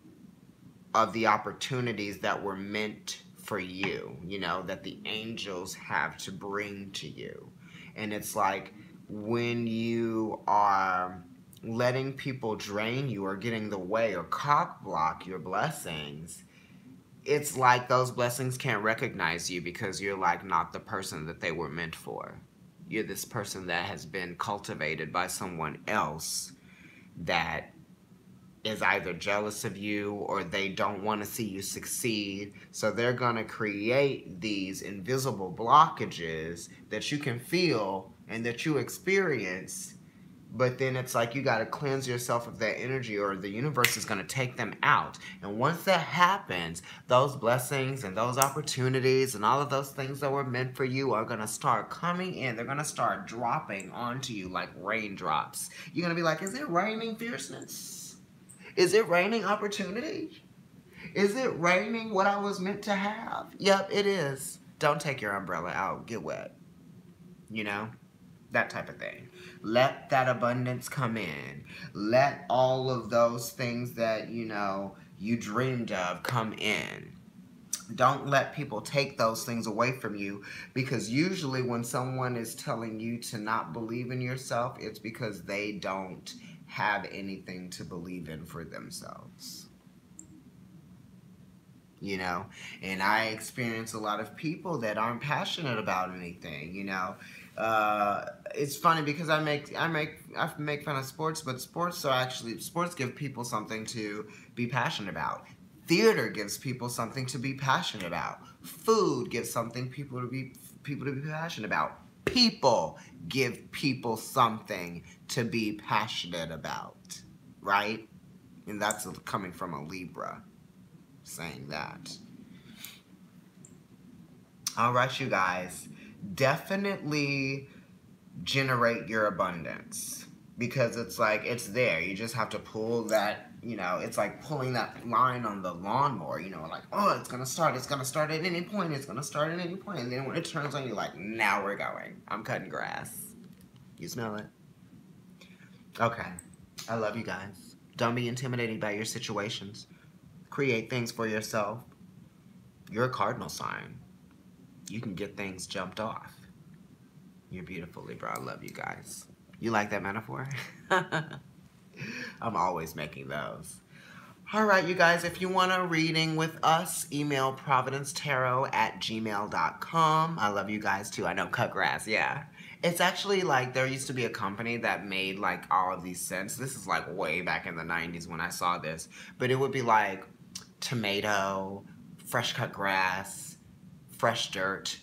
of the opportunities that were meant for you, that the angels have to bring to you. And it's like when you are letting people drain you or get in the way or cock block your blessings, it's like those blessings can't recognize you because you're like not the person that they were meant for. You're this person that has been cultivated by someone else that is either jealous of you or they don't want to see you succeed. So they're going to create these invisible blockages that you can feel and that you experience. But then it's like you got to cleanse yourself of that energy or the universe is going to take them out. And once that happens, those blessings and those opportunities and all of those things that were meant for you are going to start coming in. They're going to start dropping onto you like raindrops. You're going to be like, is it raining fierceness? Is it raining opportunity? Is it raining what I was meant to have? Yep, it is. Don't take your umbrella out. Get wet. That type of thing. Let that abundance come in. Let all of those things that, you dreamed of come in. Don't let people take those things away from you because usually when someone is telling you to not believe in yourself, it's because they don't have anything to believe in for themselves. And I experience a lot of people that aren't passionate about anything. It's funny because I make fun of sports, but sports give people something to be passionate about. Theater gives people something to be passionate about. Food gives something people to be passionate about. People give people something to be passionate about, right? And that's coming from a Libra saying that. All right, you guys, definitely generate your abundance because it's like it's there. You just have to pull that, you know, it's like pulling that line on the lawnmower, you know, like, oh, it's gonna start at any point, it's gonna start at any point, and then when it turns on, you're like, now we're going. I'm cutting grass. You smell it? Okay. I love you guys. Don't be intimidated by your situations. Create things for yourself. You're a cardinal sign. You can get things jumped off. You're beautiful, Libra. I love you guys. You like that metaphor? I'm always making those. All right, you guys, if you want a reading with us, email providencetarot@gmail.com. I love you guys, too. I know, cut grass, yeah. It's actually like there used to be a company that made like all of these scents. This is like way back in the 90s when I saw this. But it would be like tomato, fresh cut grass, fresh dirt.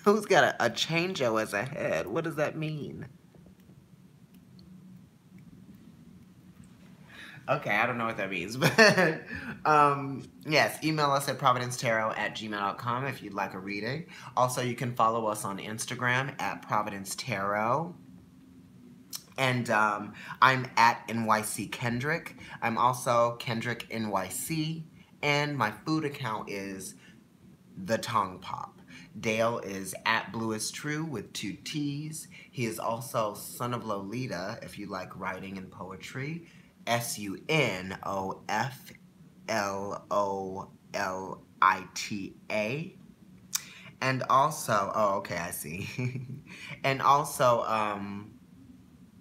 Who's got a changeo as a head? What does that mean? Okay, I don't know what that means, but yes, email us at providencetarot@gmail.com if you'd like a reading. Also, you can follow us on Instagram at providencetarot. And I'm at NYC Kendrick. I'm also Kendrick NYC. And my food account is The Tongue Pop. Dale is at Blue is True with 2 T's. He is also Son of Lolita if you like writing and poetry. SUNOFLOLITA. And also, oh, okay, I see. And also,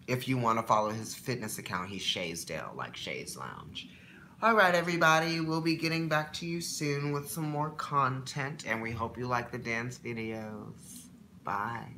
if you want to follow his fitness account, he's Shaysdale, like Shay's Lounge. All right, everybody, we'll be getting back to you soon with some more content, and we hope you like the dance videos. Bye.